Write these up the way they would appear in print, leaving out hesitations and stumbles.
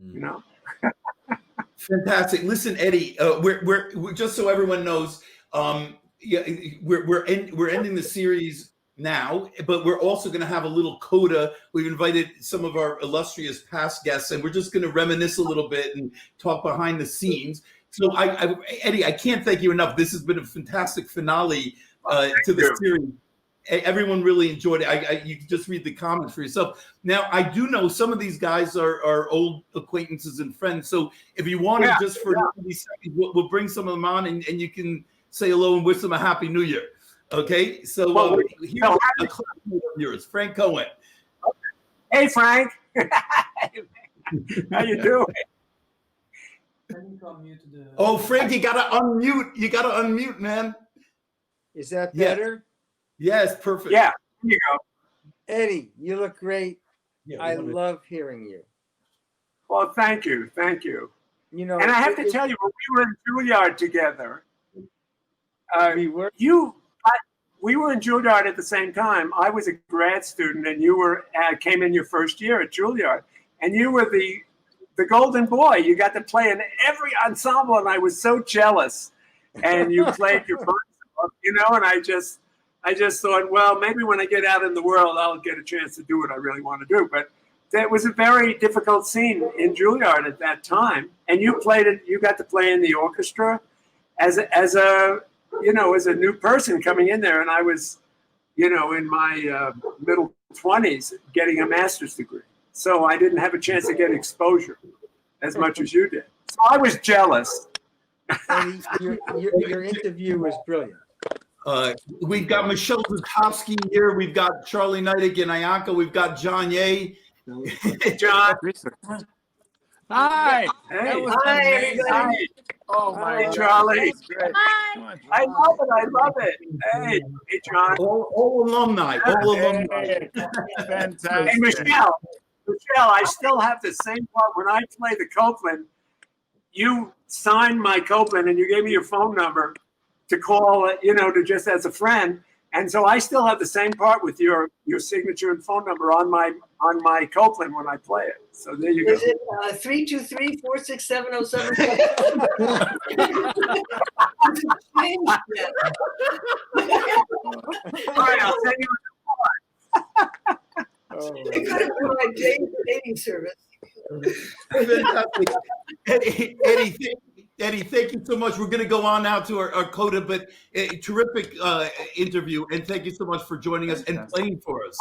you know. Fantastic. Listen, Eddie, we're just so everyone knows, we're ending the series now, but we're also going to have a little coda. We've invited some of our illustrious past guests, and we're just going to reminisce a little bit and talk behind the scenes. So, Eddie, I can't thank you enough. This has been a fantastic finale to the series. Everyone really enjoyed it. You can just read the comments for yourself. Now, I do know some of these guys are old acquaintances and friends. So if you want to, just for 90 seconds, we'll bring some of them on and you can say hello and wish them a happy new year. Okay? So here's a clip of yours, Frank Cohen. Hey, Frank. How you doing? Oh, Frank, you got to unmute. You got to unmute, man. Is that better? Yes, perfect. Yeah, here you go. Eddie, you look great. Yeah, I love hearing you. Well, thank you. Thank you. You know, and I have to tell you, when we were in Juilliard together, we were in Juilliard at the same time. I was a grad student, and you came in your first year at Juilliard, and you were the golden boy. You got to play in every ensemble, and I was so jealous. And you played your part, you know, and I just thought, well, maybe when I get out in the world, I'll get a chance to do what I really want to do. But that was a very difficult scene in Juilliard at that time. And you played it. You got to play in the orchestra as a new person coming in there. And I was, in my middle 20s getting a master's degree. So I didn't have a chance to get exposure as much as you did. So I was jealous. Eddie, your interview was brilliant. We've got Michele Zukovsky here. We've got Charlie Neidich and Ayaka. We've got Janja. John. Hi. Hey. Hi. Oh my God. Charlie. Hi. I love it. Hey, John. All alumni. Fantastic. Hey, Michele, I still have the same part. When I play the Copeland, you signed my Copeland and you gave me your phone number to call, to just as a friend. And so I still have the same part with your signature and phone number on my Copeland when I play it. So there you go. Is it 323-467-07? All right, I'll send you It could have been my dating service. Fantastic. Eddie, thank you so much. We're going to go on now to our Coda, but a terrific interview, and thank you so much for joining us and playing for us.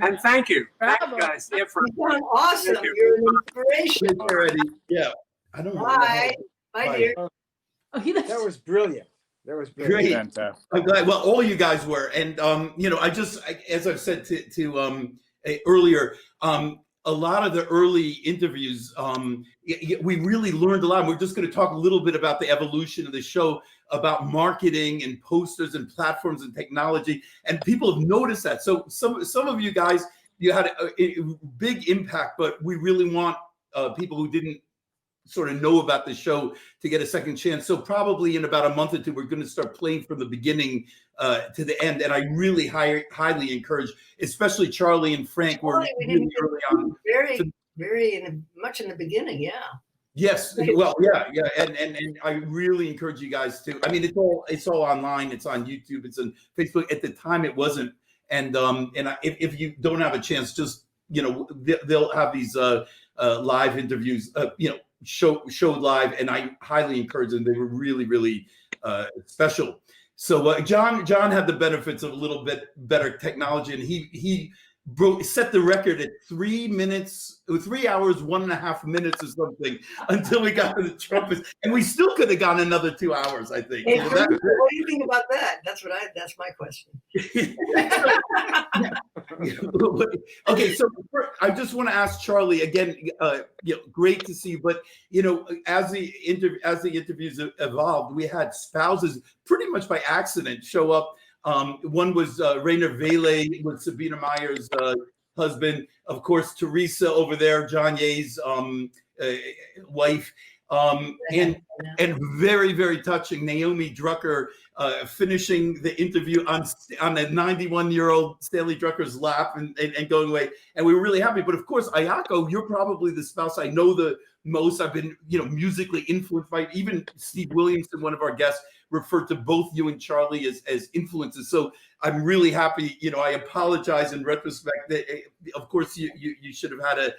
And thank you. Thank you guys. You've done awesome. You're an inspiration. Eddie. Yeah. I don't know. Bye. Bye, dear. That was brilliant. That was brilliant. Great. Fantastic. I'm glad. Well, all you guys were, and as I've said to earlier, a lot of the early interviews, we really learned a lot. We're just going to talk a little bit about the evolution of the show, about marketing and posters and platforms and technology, and people have noticed that. So some of you guys, you had a big impact, but we really want people who didn't sort of know about the show to get a second chance. So probably in about a month or two, we're going to start playing from the beginning to the end. And I really highly encourage, especially Charlie and Frank, were really early on. Very much in the beginning, yeah. Yes, well, yeah, and I really encourage you guys to. I mean, it's all online. It's on YouTube. It's on Facebook. At the time, it wasn't. And if you don't have a chance, just they'll have these live interviews. Showed live, and I highly encourage them. They were really, really special. So John had the benefits of a little bit better technology, and he set the record at 3 hours, 1.5 minutes or something until we got to the trumpets, and we still could have gone another 2 hours, I think. Hey, what do you think about that? That's my question. Okay, so I just want to ask Charlie again. Great to see you, but as the interviews evolved, we had spouses pretty much by accident show up. One was Rainer Vele with Sabine Meyer's husband, of course, Teresa over there, John Ye's wife. And very, very touching. Naomi Drucker finishing the interview on a 91-year-old Stanley Drucker's lap and going away. And we were really happy. But of course, Ayako, you're probably the spouse I know the most. I've been, musically influenced by. Even Steve Williamson, one of our guests, referred to both you and Charlie as influences. So I'm really happy. I apologize in retrospect that, of course, you should have had a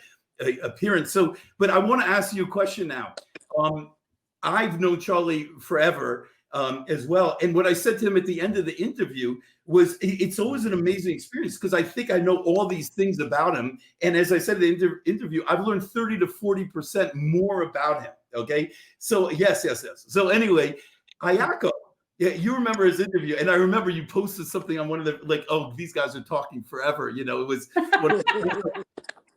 appearance. So, but I want to ask you a question now. I've known Charlie forever as well. And what I said to him at the end of the interview was, it's always an amazing experience because I think I know all these things about him. And as I said in the interview, I've learned 30 to 40% more about him. Okay. So yes. So anyway, Ayako, yeah, you remember his interview. And I remember you posted something on one of the, these guys are talking forever. It was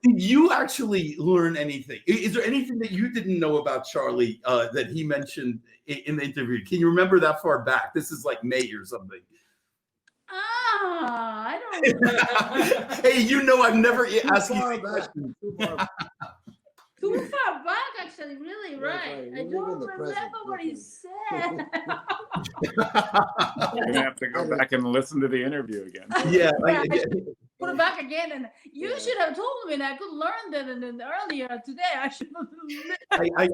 Did you actually learn anything? Is there anything that you didn't know about Charlie that he mentioned in the interview? Can you remember that far back? This is like May or something. I don't know. Hey, I've never asked you a question. Too far back, actually, really, right. I don't remember what he said. You're gonna have to go back and listen to the interview again. Yeah. Put it back again, and you should have told me that I could learn that and then earlier today. I should have. I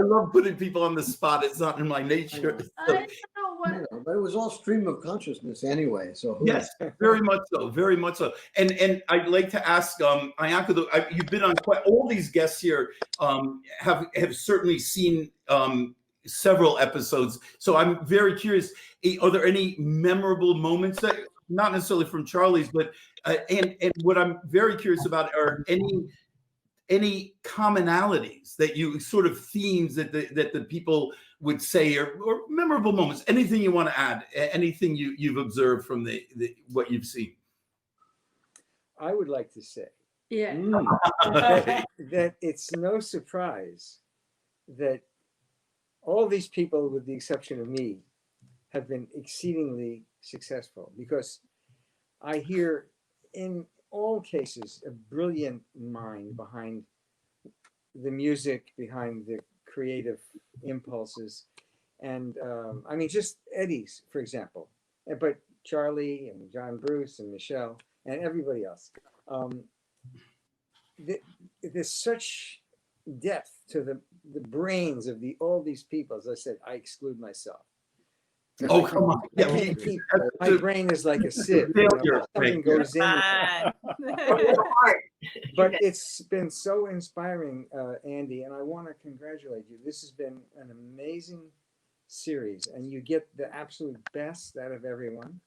love putting people on the spot. It's not in my nature. I don't know what. But it was all stream of consciousness anyway. So yes, very much so, very much so. And I'd like to ask Ayako, you've been on quite all these guests here. Have certainly seen several episodes. So I'm very curious. Are there any memorable moments that? Not necessarily from Charlie's, but and what I'm very curious about are any commonalities that you sort of themes that the people would say or memorable moments. Anything you want to add? Anything you've observed from the what you've seen? I would like to say, that it's no surprise that all these people, with the exception of me, have been exceedingly successful, because I hear in all cases a brilliant mind behind the music, behind the creative impulses. And I mean, just Eddie's, for example, but Charlie and John Bruce and Michele and everybody else. There's such depth to the brains of all these people. As I said, I exclude myself. Oh, come on. Yeah, my brain is like a sieve. Something goes in. But it's been so inspiring, Andy, and I want to congratulate you. This has been an amazing series, and you get the absolute best out of everyone.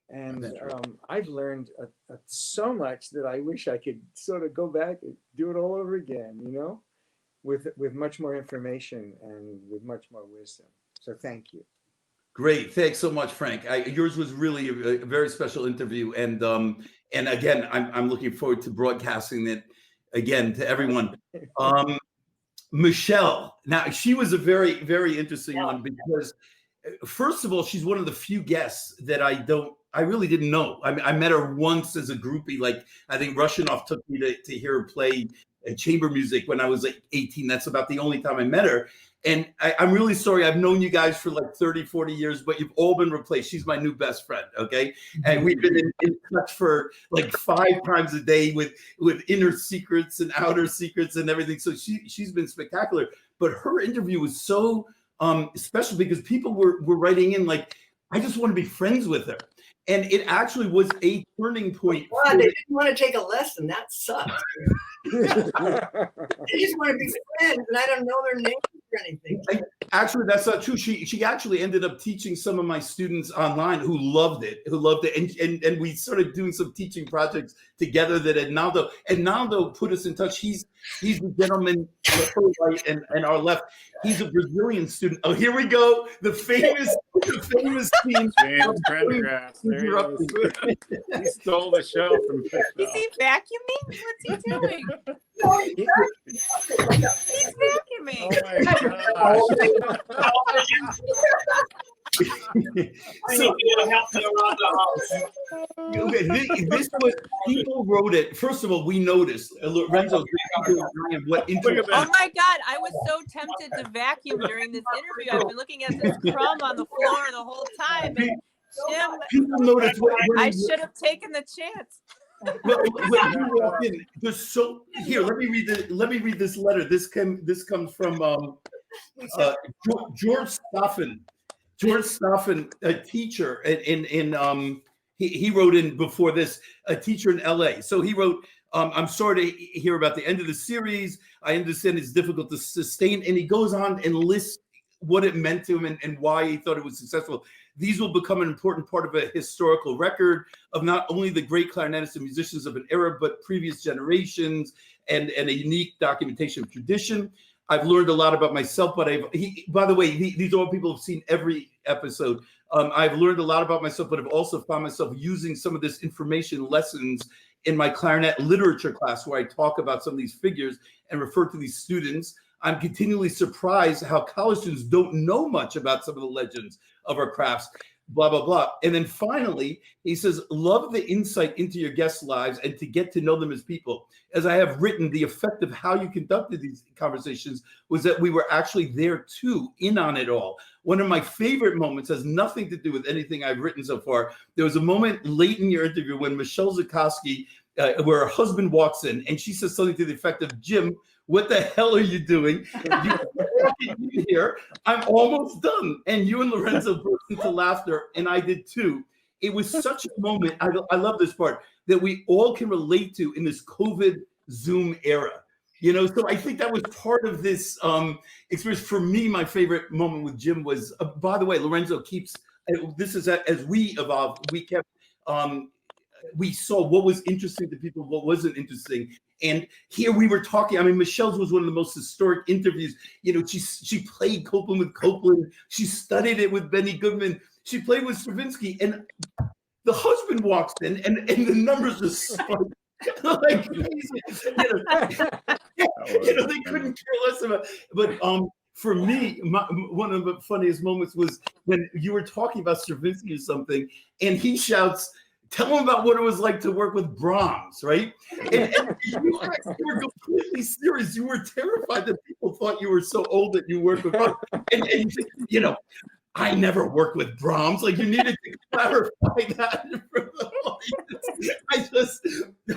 And I've learned so much that I wish I could sort of go back and do it all over again, with much more information and with much more wisdom. So thank you. Great, thanks so much, Frank. Yours was really a very special interview, and again, I'm looking forward to broadcasting it again to everyone. Michele, now she was a very, very interesting one, because first of all, she's one of the few guests that I really didn't know. I mean, I met her once as a groupie. Like, I think Rushinoff took me to hear her play chamber music when I was like 18. That's about the only time I met her. And I'm really sorry. I've known you guys for like 30, 40 years, but you've all been replaced. She's my new best friend, okay? And we've been in touch for like 5 times a day with inner secrets and outer secrets and everything. So she's been spectacular. But her interview was so special because people were writing in like, I just want to be friends with her. And it actually was a turning point. Wow, they didn't want to take a lesson. That sucks. They just want to be friends, and I don't know their names or anything. Actually, that's not true. She actually ended up teaching some of my students online who loved it, and we started doing some teaching projects together. That Naldo put us in touch. He's the gentleman to her right and our left. He's a Brazilian student. Oh, here we go. The famous team. James Prendergast. There he is. He stole the show from Michele. Is he vacuuming? What's he doing? He's vacuuming. Oh my gosh. So this was, people wrote it. First of all, we noticed Lorenzo. What Look at Oh that. my God, I was so tempted to vacuum during this interview. I've been looking at this crumb on the floor the whole time. And Jim, people noticed I should have taken the chance. when you walk in, there's so here. Let me read this letter. This comes from George Stuffin. George Stuffin, a teacher he wrote in before this, a teacher in LA. So he wrote, I'm sorry to hear about the end of the series. I understand it's difficult to sustain. And he goes on and lists what it meant to him and why he thought it was successful. These will become an important part of a historical record of not only the great clarinetists and musicians of an era, but previous generations and a unique documentation of tradition. I've learned a lot about myself, but by the way, these are all people who've seen every episode. I've learned a lot about myself, but I've also found myself using some of this information lessons in my clarinet literature class, where I talk about some of these figures and refer to these students. I'm continually surprised how college students don't know much about some of the legends of our crafts, blah, blah, blah. And then finally, he says, love the insight into your guests' lives and to get to know them as people. As I have written, the effect of how you conducted these conversations was that we were actually there too, in on it all. One of my favorite moments has nothing to do with anything I've written so far. There was a moment late in your interview when Michele Zukovsky, where her husband walks in and she says something to the effect of, Jim, what the hell are you doing? You here? I'm almost done. And you and Lorenzo burst into laughter, and I did too. It was such a moment. I love this part that we all can relate to in this COVID Zoom era. You know, so I think that was part of this experience. For me, my favorite moment with Jim was, by the way, Lorenzo keeps, this is as we evolved, we kept, we saw what was interesting to people, what wasn't interesting. And here we were talking, I mean, Michelle's was one of the most historic interviews. You know, she played Copeland with Copeland. She studied it with Benny Goodman. She played with Stravinsky. And the husband walks in and the numbers just spike. Like, they couldn't care less about it. But for me, one of the funniest moments was when you were talking about Stravinsky or something, and he shouts, tell them about what it was like to work with Brahms, right? And you were completely serious. You were terrified that people thought you were so old that you worked with Brahms. And you know, I never worked with Brahms. Like, you needed to clarify that for the audience.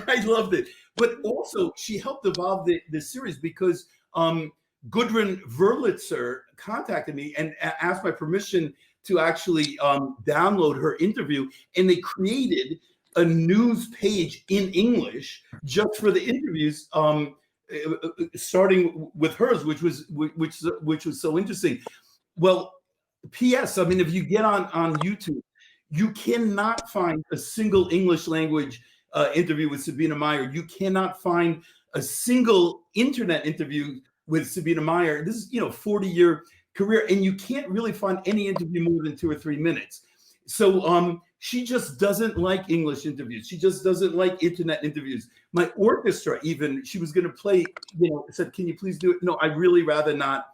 I loved it. But also, she helped evolve the series because Gudrun Verlitzer contacted me and asked my permission to actually download her interview, and they created a news page in English just for the interviews, starting with hers, which was so interesting. Well, P.S. I mean, if you get on YouTube, you cannot find a single English language interview with Sabine Meyer. You cannot find a single internet interview with Sabine Meyer. This is, 40-year career, and you can't really find any interview more than 2 or 3 minutes. So she just doesn't like English interviews. She just doesn't like internet interviews. My orchestra, even, she was going to play, said, can you please do it? No, I'd really rather not.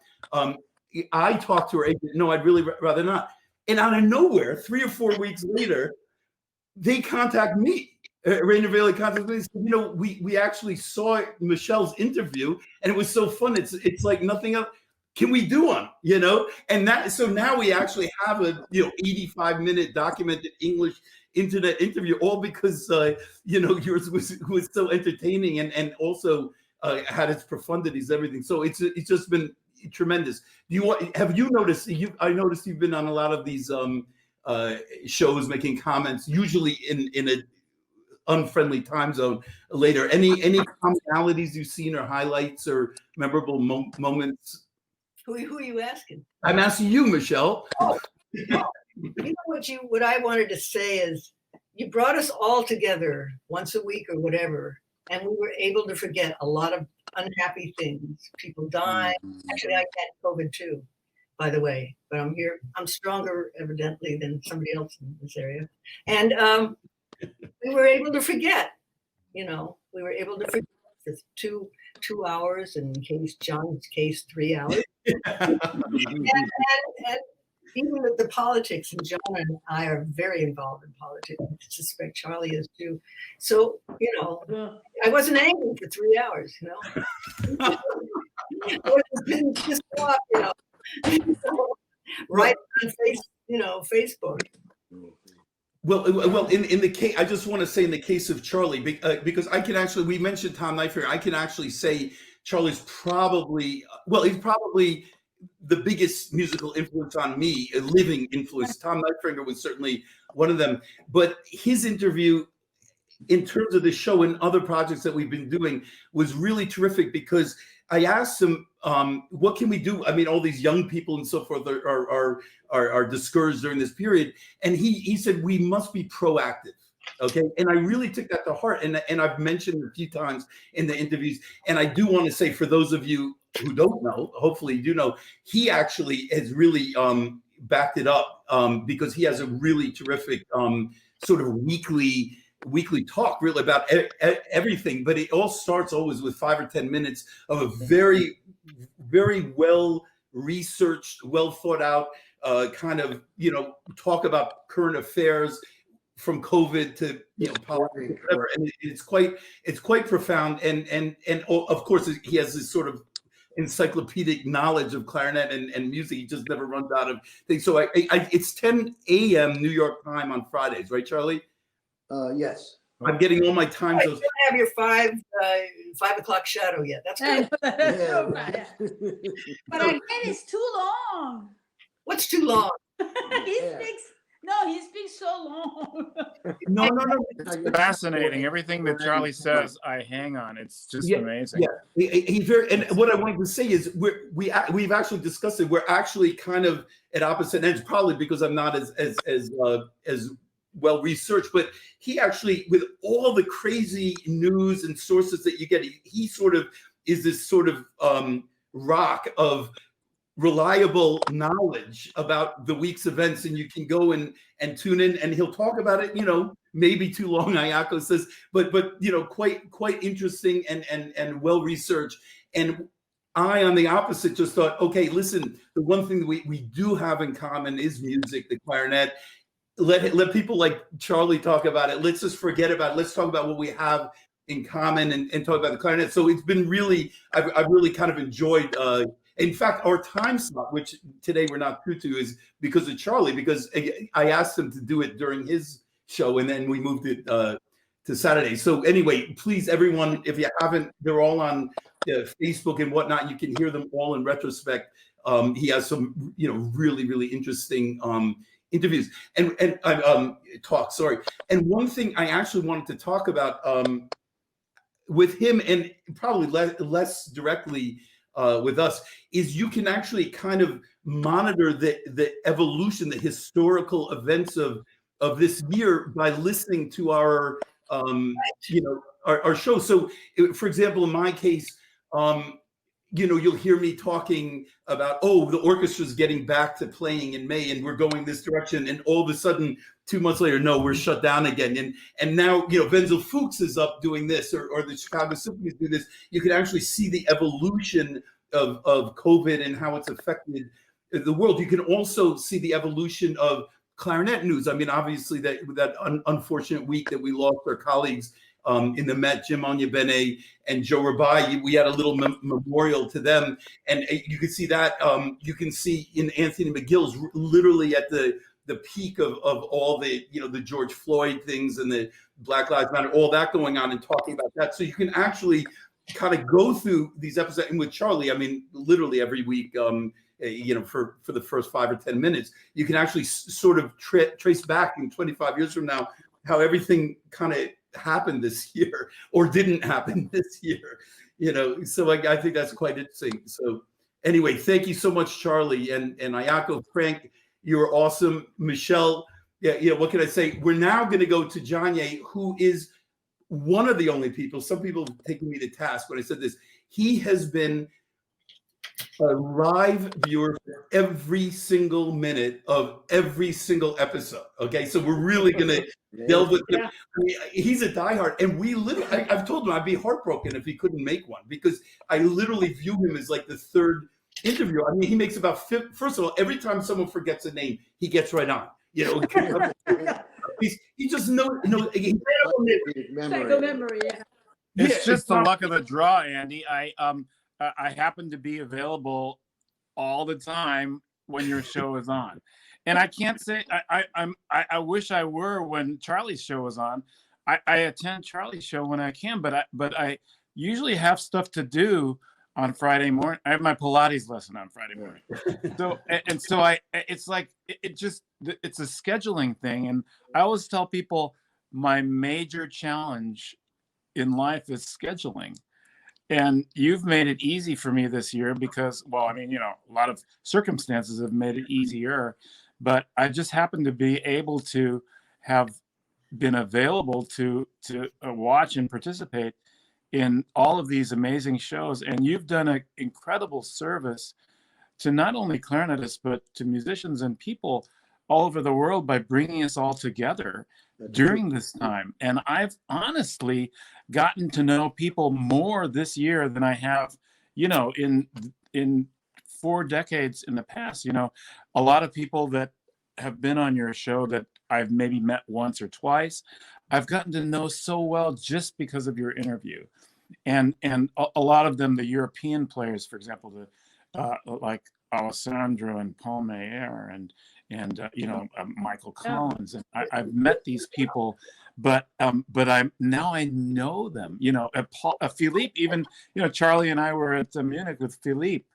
I talked to her agent. No, I'd really rather not. And out of nowhere, 3 or 4 weeks later, they contact me. Rainer Bailey contacted me. Said, we actually saw Michelle's interview, and it was so fun. It's like nothing else. Can we do one? And so now we actually have a 85-minute documented English internet interview, all because yours was so entertaining and also had its profundities, everything. So it's just been tremendous. Have you noticed? I noticed you've been on a lot of these shows, making comments, usually in a unfriendly time zone. Later, any commonalities you've seen or highlights or memorable moments? Who are you asking? I'm asking you, Michele. Oh. What I wanted to say is, you brought us all together once a week or whatever, and we were able to forget a lot of unhappy things. People dying. Actually, I had COVID too, by the way, but I'm here. I'm stronger, evidently, than somebody else in this area. And we were able to forget. We were able to forget for 2 hours, and in Jan's case, 3 hours. and even the politics, and John and I are very involved in politics. I suspect Charlie is too. So, I wasn't angry for 3 hours, I wasn't pissed off, right on Facebook. Well, in the case, I just want to say in the case of Charlie, because I can actually, we mentioned Tom Nightfinger, I can actually say Charlie's probably, he's probably the biggest musical influence on me, a living influence. Tom Nightfinger was certainly one of them, but his interview in terms of the show and other projects that we've been doing was really terrific, because I asked him, what can we do? I mean, all these young people and so forth are discouraged during this period. And he said, we must be proactive. Okay. And I really took that to heart. And I've mentioned a few times in the interviews. And I do want to say, for those of you who don't know, hopefully you do know, he actually has really backed it up because he has a really terrific sort of weekly talk really about everything, but it all starts always with 5 or 10 minutes of a very, very well researched, well thought out kind of talk about current affairs from COVID to politics, whatever. And it's quite profound, and of course he has this sort of encyclopedic knowledge of clarinet and music. He just never runs out of things. So it's 10 a.m. New York time on Fridays, right, Charlie? Yes. I'm getting all my time You zones. don't have your 5 o'clock shadow yet. That's good. But again, it's too long. What's too long? He speaks so long. No. Fascinating. Everything that Charlie says, I hang on. It's just amazing. Yeah, he's very. And what I wanted to say is, we've actually discussed it. We're actually kind of at opposite ends, probably because I'm not as well researched. But he actually, with all the crazy news and sources that you get, he sort of is this sort of rock of reliable knowledge about the week's events, and you can go and tune in, and he'll talk about it, maybe too long, Iosco says, but quite interesting and well researched. And I, on the opposite, just thought, okay, listen, the one thing that we do have in common is music, the clarinet. Let people like Charlie talk about it. Let's just forget about it. Let's talk about what we have in common and talk about the clarinet. So it's been really, I've really kind of enjoyed. In fact, our time slot, which today we're not true to, is because of Charlie, because I asked him to do it during his show, and then we moved it to Saturday. So anyway, please, everyone, if you haven't, they're all on Facebook and whatnot. You can hear them all in retrospect. He has some, really, really interesting interviews and talks. Sorry. And one thing I actually wanted to talk about with him, and probably less directly with us, is you can actually kind of monitor the evolution, the historical events of this year by listening to our show. So, for example, in my case, you'll hear me talking about, the orchestra's getting back to playing in May, and we're going this direction, and all of a sudden, 2 months later, no, we're shut down again. And now, Wenzel Fuchs is up doing this, or the Chicago Symphonies do this. You can actually see the evolution of COVID and how it's affected the world. You can also see the evolution of clarinet news. I mean, obviously that unfortunate week that we lost our colleagues in the Met, Jim Onyebenet and Joe Rabai, we had a little memorial to them. And you can see that, you can see in Anthony McGill's literally at the peak of all the, the George Floyd things and the Black Lives Matter, all that going on, and talking about that. So you can actually kind of go through these episodes. And with Charlie, I mean, literally every week, for the first 5 or 10 minutes, you can actually sort of trace back in 25 years from now how everything kind of happened this year or didn't happen this year, So I think that's quite interesting. So anyway, thank you so much, Charlie and Iosco. Frank, you're awesome. Michele, what can I say? We're now going to go to Janja, who is one of the only people. Some people have taken me to task when I said this. He has been a live viewer for every single minute of every single episode. Okay, so we're really going to delve with him. I mean, he's a diehard, and we literally, I've told him I'd be heartbroken if he couldn't make one, because I literally view him as like the third interview. I mean, he makes about first of all, every time someone forgets a name, he gets right on. You know, he just knows. Psycho memory. Yeah. It's just the luck of the draw, Andy. I happen to be available all the time when your show is on, and I can't say I wish I were when Charlie's show is on. I attend Charlie's show when I can, but I usually have stuff to do on Friday morning. I have my Pilates lesson on Friday morning. So it's like it's a scheduling thing. And I always tell people my major challenge in life is scheduling. And you've made it easy for me this year because, well, I mean, a lot of circumstances have made it easier, but I just happen to be able to have been available to watch and participate in all of these amazing shows. And you've done an incredible service to not only clarinetists, but to musicians and people all over the world by bringing us all together during this time. And I've honestly gotten to know people more this year than I have, in 4 decades in the past. A lot of people that have been on your show that I've maybe met once or twice, I've gotten to know so well just because of your interview. And a lot of them, the European players, for example, like Alessandro and Paul Meyer and Michael Collins, and I've met these people, but I know them. Philippe, even Charlie and I were at Munich with Philippe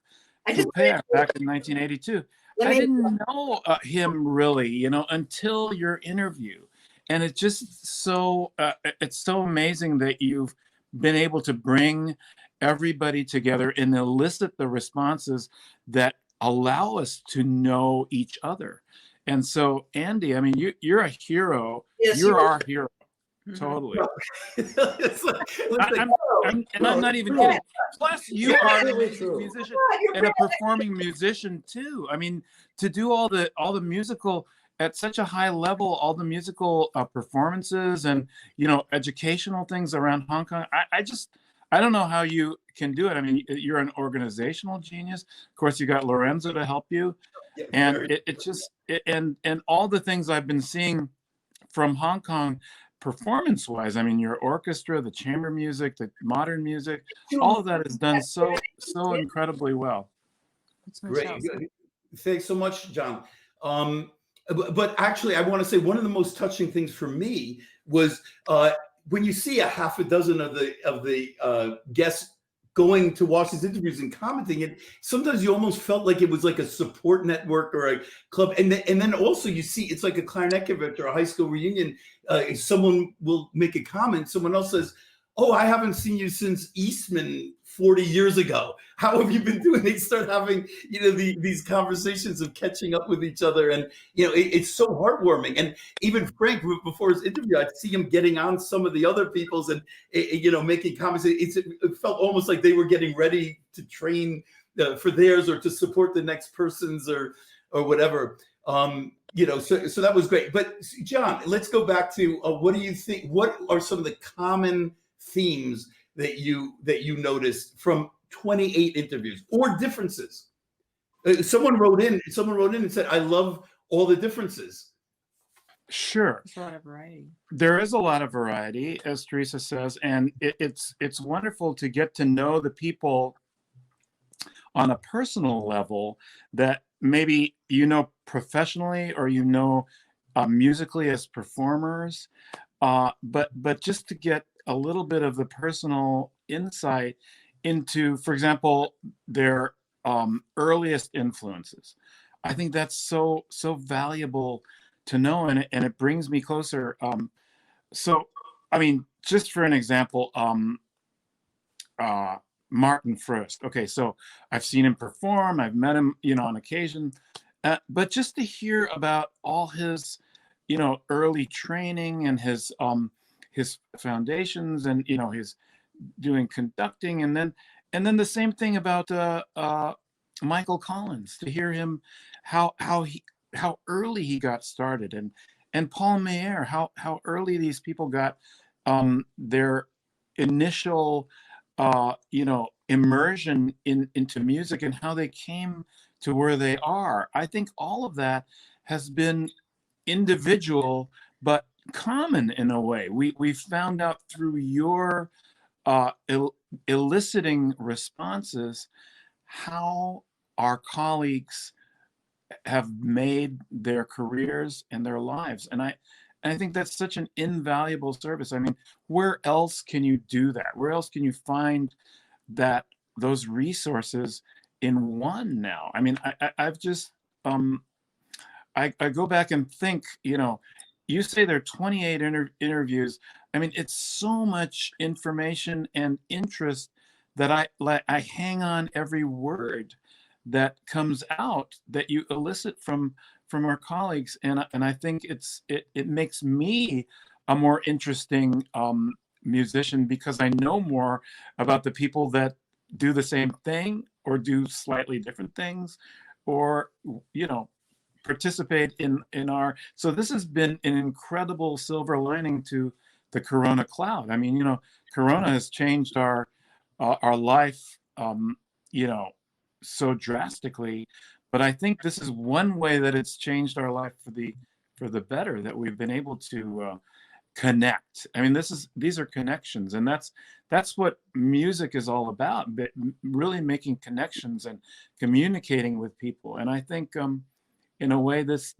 back in 1982. I didn't know him really, until your interview, and it's just so it's so amazing that you've been able to bring everybody together and elicit the responses that allow us to know each other. And so, Andy, I mean, you're a hero. Yes, you're our hero. Totally. I'm not even kidding. Plus, you are a musician and a performing musician too. I mean, to do all the musical at such a high level, all the musical performances and educational things around Hong Kong. I don't know how you can do it. I mean, you're an organizational genius. Of course, you got Lorenzo to help you, and and all the things I've been seeing from Hong Kong performance-wise. I mean, your orchestra, the chamber music, the modern music, all of that is done so incredibly well. Great. Thanks so much, John. But actually, I want to say one of the most touching things for me was when you see a half a dozen of the guests going to watch these interviews and commenting it, sometimes you almost felt like it was like a support network or a club. And then also you see it's like a clarinet convention or a high school reunion. Someone will make a comment. Someone else says, "Oh, I haven't seen you since Eastman 40 years ago. How have you been doing?" They start having, these conversations of catching up with each other. And, it's so heartwarming. And even Frank, before his interview, I'd see him getting on some of the other people's and, making comments. It felt almost like they were getting ready to train for theirs or to support the next person's or whatever. So that was great. But John, let's go back to what do you think? What are some of the common themes that you noticed from 28 interviews or differences? Someone wrote in and said, "I love all the differences." Sure. There's a lot of variety. There is a lot of variety, as Teresa says, and it's wonderful to get to know the people on a personal level that maybe professionally or musically as performers, but just to get a little bit of the personal insight into, for example, their earliest influences. I think that's so valuable to know, and it brings me closer. So, I mean, just for an example, Martin Frist. Okay, so I've seen him perform. I've met him, on occasion, but just to hear about all his, early training and his foundations and his doing conducting, and then the same thing about Michael Collins, to hear him how early he got started, and Paul Meyer, how early these people got their initial immersion into music and how they came to where they are. I think all of that has been individual, but common in a way. We found out through your eliciting responses how our colleagues have made their careers and their lives. And I think that's such an invaluable service. I mean, where else can you do that? Where else can you find those resources in one now? I mean, I've just, I go back and think, you say there are 28 interviews. I mean, it's so much information and interest that I hang on every word that comes out that you elicit from our colleagues, and I think it makes me a more interesting musician because I know more about the people that do the same thing or do slightly different things, or participate in our. So this has been an incredible silver lining to the Corona cloud. I mean, Corona has changed our life, so drastically, but I think this is one way that it's changed our life for the better, that we've been able to connect. I mean, these are connections, and that's what music is all about, but really making connections and communicating with people. And I think in a way this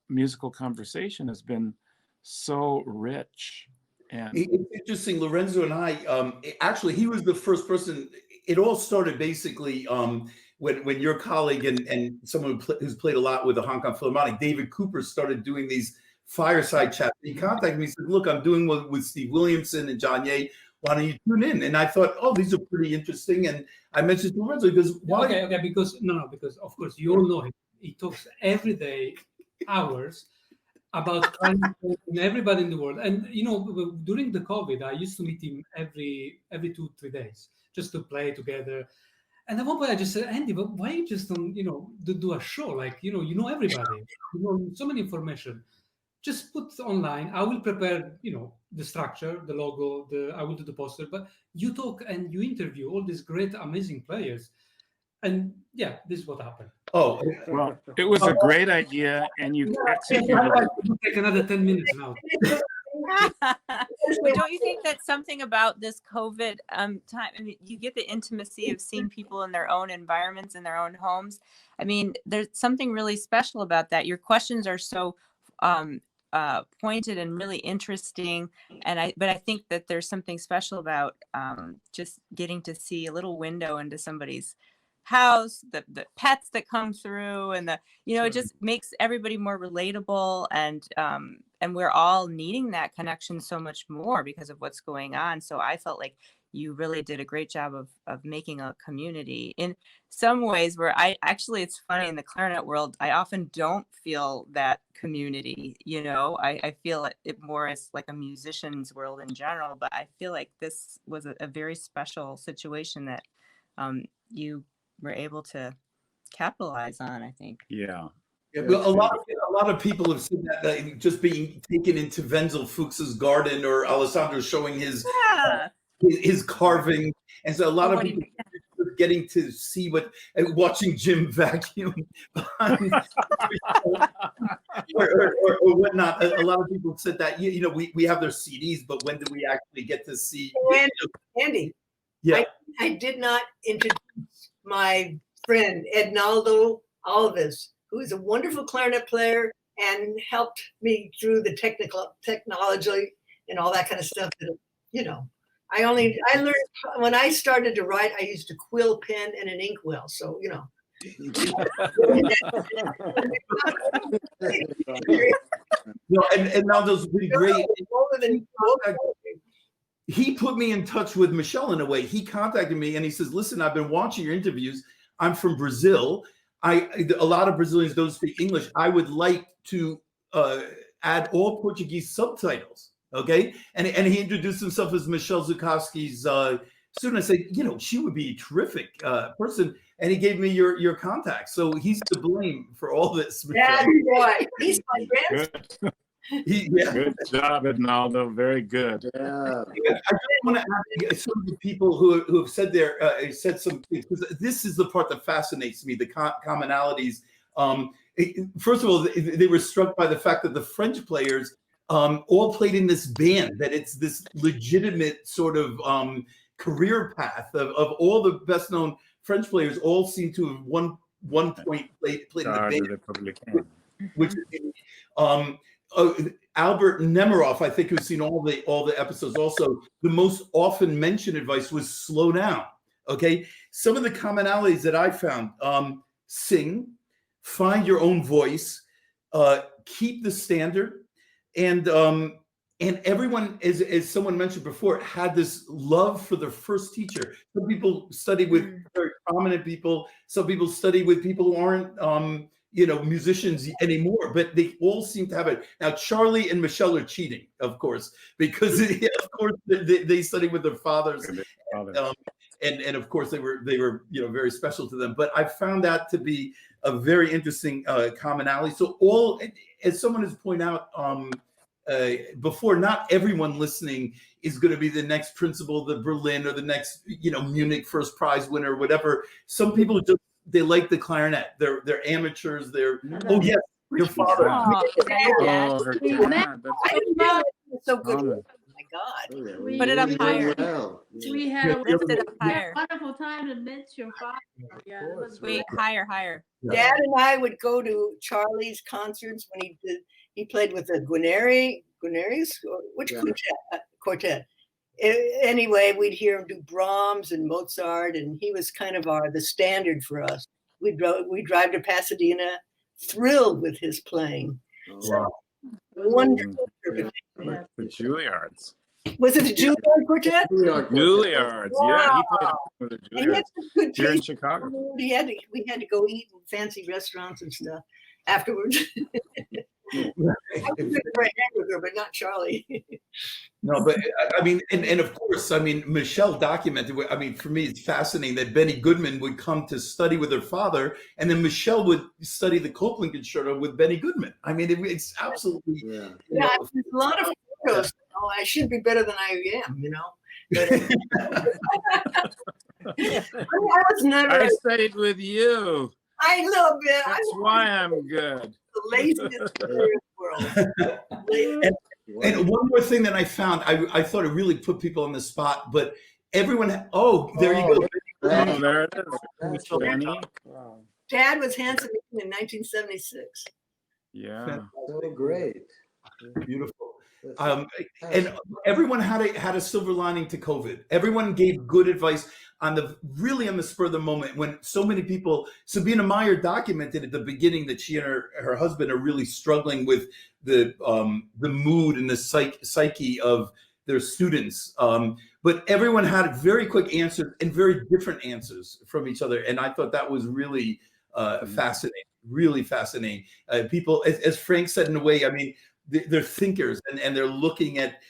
musical conversation has been so rich. And it's interesting, Lorenzo and I, actually, he was the first person. It all started basically when your colleague and someone who's played a lot with the Hong Kong Philharmonic, David Cooper, started doing these fireside chats. He contacted me and said, look, I'm doing one with Steve Williamson and Janja. Why don't you tune in? And I thought, oh, these are pretty interesting. And I mentioned to Lorenzo, because why? Okay, because of course you all know him. He talks every day, hours, about climate change and everybody in the world. And during the COVID, I used to meet him every 2-3 days just to play together. And at one point I just said, Andy, but why you just don't do a show? Like you know everybody, so many information. Just put online. I will prepare the structure, the logo, I will do the poster, but you talk and you interview all these great, amazing players. And yeah, this is what happened. Oh, well, it was a great idea, and you executed it. It'll take another 10 minutes now. But don't you think that something about this COVID time, I mean, you get the intimacy of seeing people in their own environments, in their own homes. I mean, there's something really special about that. Your questions are so pointed and really interesting. But I think that there's something special about just getting to see a little window into somebody's house, the pets that come through, and it just makes everybody more relatable, and we're all needing that connection so much more because of what's going on. So I felt like you really did a great job of making a community in some ways where it's funny, in the clarinet world, I often don't feel that community, I feel it more as like a musician's world in general, but I feel like this was a very special situation that you were able to capitalize on, I think. Yeah. Yeah, well, a lot of people have said that just being taken into Wenzel Fuchs's garden, or Alessandro showing his carving, and so a lot of people are getting to see watching Jim vacuum or whatnot. A lot of people said that we have their CDs, but when do we actually get to see? Andy, yeah, I did not introduce my friend Ednaldo Alves, who is a wonderful clarinet player and helped me through the technology and all that kind of stuff. I learned when I started to write, I used a quill pen and an inkwell. So, and now those would be great. He put me in touch with Michele in a way. He contacted me and he says, listen, I've been watching your interviews. I'm from Brazil. A lot of Brazilians don't speak English. I would like to add all Portuguese subtitles. Okay. And he introduced himself as Michele Zukovsky's student. I said, she would be a terrific person. And he gave me your contact. So he's to blame for all this. Yeah, boy. He's my grandson. Yeah. Good job, Ednaldo. Very good. Yeah. I just want to ask some of the people who have said said some things, because this is the part that fascinates me, the commonalities. First of all, they were struck by the fact that the French players all played in this band, that it's this legitimate sort of career path of all the best known French players all seem to have one point played in the band, which Albert Nemiroff, I think, who's seen all the episodes, also the most often mentioned advice was slow down. Okay, some of the commonalities that I found: sing, find your own voice, keep the standard, and everyone, as someone mentioned before, had this love for their first teacher. Some people study with very prominent people. Some people study with people who aren't musicians anymore, but they all seem to have it. Now, Charlie and Michele are cheating, of course, because of course they studied with their fathers, and of course they were very special to them. But I found that to be a very interesting commonality. So all, as someone has pointed out before, not everyone listening is going to be the next principal of the Berlin or the next Munich first prize winner or whatever. Some people just, they like the clarinet. They're amateurs. They're yes, your father. Oh, her dad. That's so good. Oh my God. Put it up higher. We had a Lift it up higher. wonderful time to meet your father. Yeah, it was Wait, great. higher. Dad and I would go to Charlie's concerts when he played with the Guarneri's, which quartet. Anyway, we'd hear him do Brahms and Mozart, and he was kind of the standard for us. We'd drive to Pasadena, thrilled with his playing. So, wonderful. Yeah. The Juilliards. Was it the Juilliard Quartet? Juilliards. Wow. Yeah, he played with the And he had Juilliards some good here in taste. Chicago. We had to go eat in fancy restaurants and stuff afterwards. I was going to try hamburger, but not Charlie. No, but I mean, and of course, I mean, Michele documented. I mean, for me, it's fascinating that Benny Goodman would come to study with her father, and then Michele would study the Copland Concerto with Benny Goodman. I mean, it's absolutely Yeah, there's a lot of photos. I should be better than I am, But I was never. I studied with you. I love it. That's why I'm good. The laziest player in the world. And one more thing that I found, I thought it really put people on the spot, but everyone, there you go. Oh, there it is. Benny. Wow. Dad was Hanson in 1976. Yeah. So great. Beautiful. And everyone had a silver lining to COVID. Everyone gave good advice on the spur of the moment, when so many people. Sabine Meyer documented at the beginning that she and her husband are really struggling with the mood and the psyche of their students. But everyone had very quick answers and very different answers from each other, and I thought that was really fascinating. Really fascinating. People, as Frank said, in a way, I mean, they're thinkers, and they're looking at,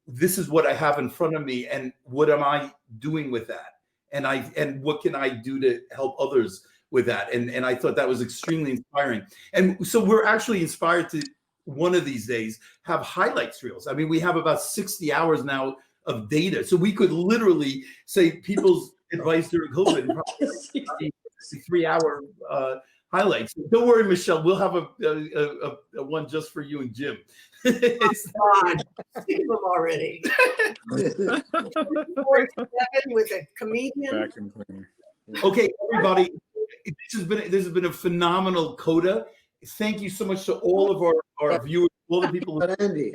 this is what I have in front of me, and what am I doing with that, and what can I do to help others with that, and I thought that was extremely inspiring. And so we're actually inspired to, one of these days, have highlights reels. I mean, we have about 60 hours now of data, so we could literally say people's advice during COVID, and probably 3-hour highlights. Don't worry, Michele. We'll have a one just for you and Jim. God, see them already. 47 with a comedian. Okay, everybody. This has been a phenomenal Coda. Thank you so much to all of our viewers, all the people. Andy,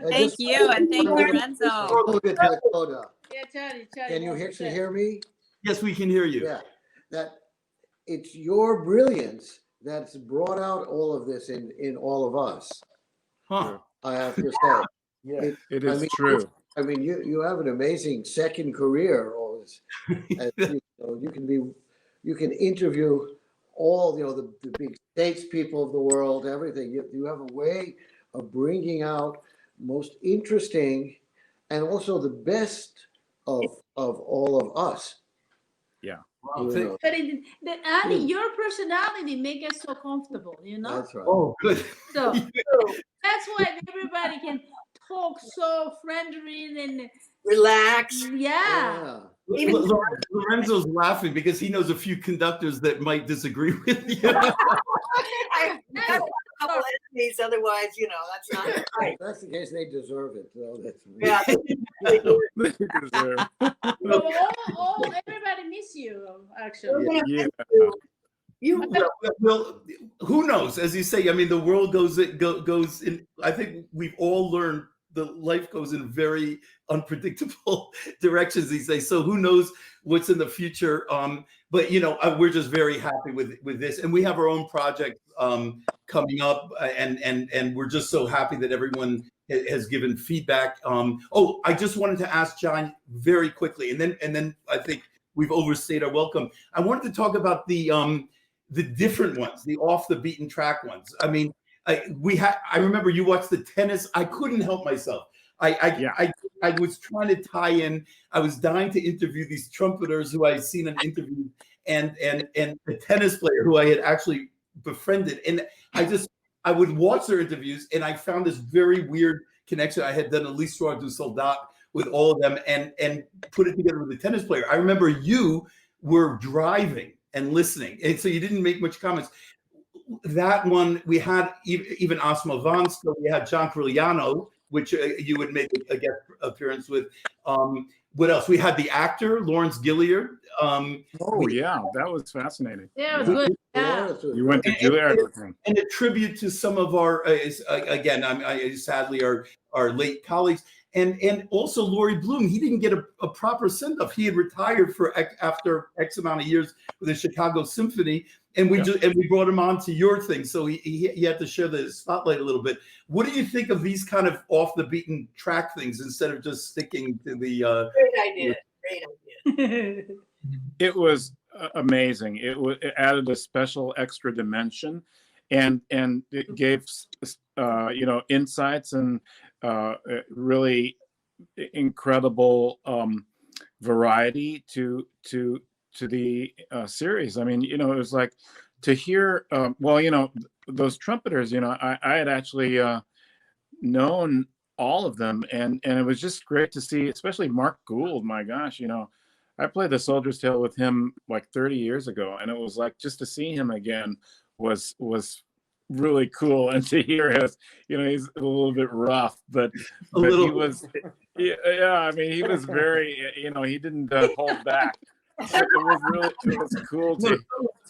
Thank you, and thank you, Lorenzo. Yeah, Charlie. Can you hear me? Yes, we can hear you. Yeah, that it's your brilliance that's brought out all of this in all of us. Huh. I have to say. Yeah, it is true. I mean, you have an amazing second career. Always, you can interview all the big statespeople of the world, everything. You have a way of bringing out most interesting and also the best of all of us. Yeah. Wow, You know, But Andy, your personality make us so comfortable, you know. that's right. Oh, good. So that's why everybody can talk so friendly and Relax. yeah. Even- Lorenzo's laughing because he knows a few conductors that might disagree with you. I have a couple enemies, otherwise, that's not right. If that's the case, they deserve it. So that's Yeah. So everybody miss you actually. Yeah. You Well, who knows? As you say, I mean, the world goes in. I think we've all learned the life goes in very unpredictable directions these days. So who knows what's in the future? But we're just very happy with this, and we have our own project coming up, and we're just so happy that everyone has given feedback. I just wanted to ask John very quickly, and then I think we've overstayed our welcome. I wanted to talk about the different ones, the off the beaten track ones. I mean, I remember you watched the tennis. I couldn't help myself. I was trying to tie in. I was dying to interview these trumpeters who I had seen in interviews, and the tennis player who I had actually befriended. And I would watch their interviews, and I found this very weird connection. I had done a L'Histoire du Soldat with all of them, and put it together with the tennis player. I remember you were driving and listening, and so you didn't make much comments. That one, we had even Asma Vanska, we had John Corigliano, which you would make a guest appearance with. What else? We had the actor, Lawrence Gilliard. Yeah, that was fascinating. Yeah, it was good. Yeah. You went to Juilliard with him. And a tribute to some of our, again, sadly, our late colleagues. And also Laurie Bloom, he didn't get a proper send-off. He had retired after X amount of years with the Chicago Symphony, and we brought him on to your thing, so he had to share the spotlight a little bit. What do you think of these kind of off the beaten track things instead of just sticking to the? Great idea. Great idea. It was amazing. It added a special extra dimension, and it gave insights and really incredible variety to the series. I mean, it was like to hear. Those trumpeters. I had actually known all of them, and it was just great to see, especially Mark Gould. My gosh, I played the Soldier's Tale with him like 30 years ago, and it was like just to see him again was really cool, and to hear his, he's a little bit rough, but he was, I mean, he was very, he didn't hold back. It was cool to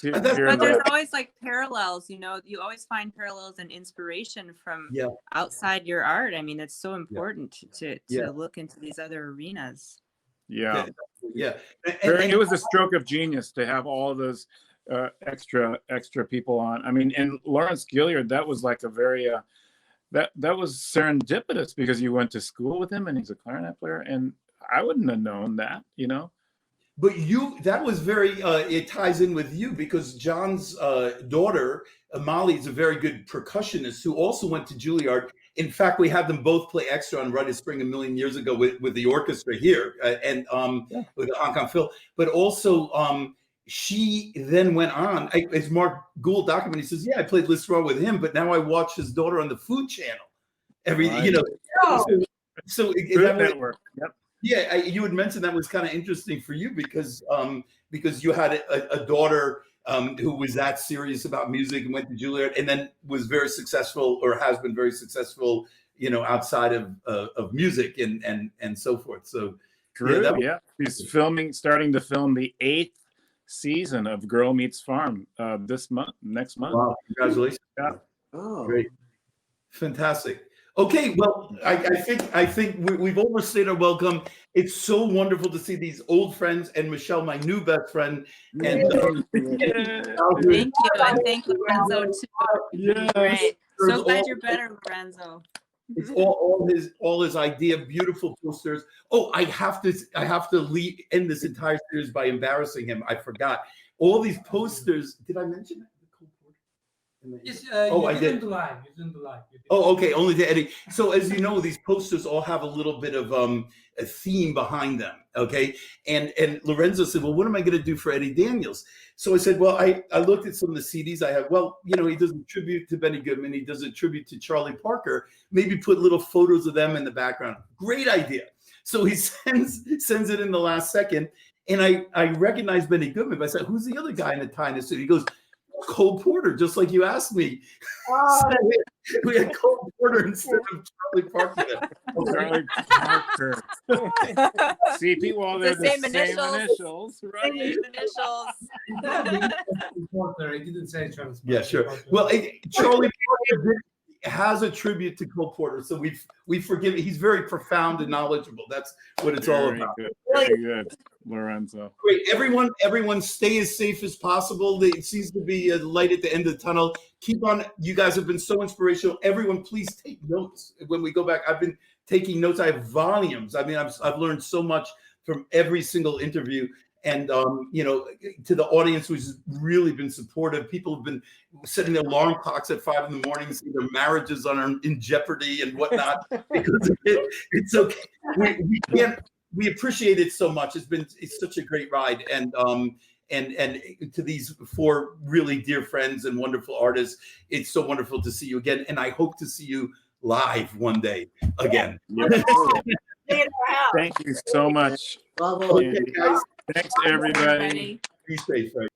hear. But there's always like parallels, you always find parallels and inspiration from outside your art. I mean, it's so important to look into these other arenas. Yeah. It was a stroke of genius to have all of those extra people on. I mean, and Lawrence Gilliard, that was like a very that was serendipitous because you went to school with him and he's a clarinet player, and I wouldn't have known that, But that was very, it ties in with you because John's daughter, Molly, is a very good percussionist who also went to Juilliard. In fact, we had them both play extra on Rite of Spring a million years ago with the orchestra here and with the Hong Kong Phil. But also, she then went on, as Mark Gould documented, he says, I played L'Histoire with him, but now I watch his daughter on the Food Channel. So that network. Yep. Yeah, you had mentioned that was kind of interesting for you because you had a daughter who was that serious about music and went to Juilliard, and then was very successful, or has been very successful, outside of music and so forth. So true. He's starting to film the 8th season of Girl Meets Farm next month. Wow! Congratulations! Yeah. Oh, great, fantastic. Okay, well, I think we've overstayed our welcome. It's so wonderful to see these old friends and Michele, my new best friend. And thank you, and thank Lorenzo too. Yes. Great. So glad you're better, Lorenzo. It's all his idea. Beautiful posters. Oh, I have to end this entire series by embarrassing him. I forgot all these posters. Did I mention that? Yes, Oh, I you did. didn't do live. You didn't do live. You did. Oh, okay, only to Eddie. So as you know, these posters all have a little bit of a theme behind them, okay? And Lorenzo said, well, what am I going to do for Eddie Daniels? So I said, well, I looked at some of the CDs I have. Well, you know, he does a tribute to Benny Goodman. He does a tribute to Charlie Parker. Maybe put little photos of them in the background. Great idea. So he sends it in the last second. And I recognized Benny Goodman, but I said, who's the other guy in the tie in the suit? He goes, Cole Porter, just like you asked me. So we had Cole Porter instead of Charlie Parker. Charlie Parker. See, people, well, they're the same initials, right? Same initials. I didn't say Charles. Yeah, sure. Well, Charlie Parker has a tribute to Cole Porter, so we forgive it. He's very profound and knowledgeable. That's what it's all about. Good. Very good, Lorenzo. Great. Everyone stay as safe as possible. It seems to be a light at the end of the tunnel. Keep on. You guys have been so inspirational. Everyone, please take notes. When we go back, I've been taking notes. I have volumes. I mean, I've learned so much from every single interview. And, you know, to the audience who's really been supportive, people have been setting their alarm clocks at 5 in the morning, saying their marriages are in jeopardy and whatnot. Because it's okay. We appreciate it so much. It's such a great ride. And to these 4 really dear friends and wonderful artists, it's so wonderful to see you again. And I hope to see you live one day again. Thank you so much. Bravo. Okay, guys. Thanks, everybody. Be safe. Right?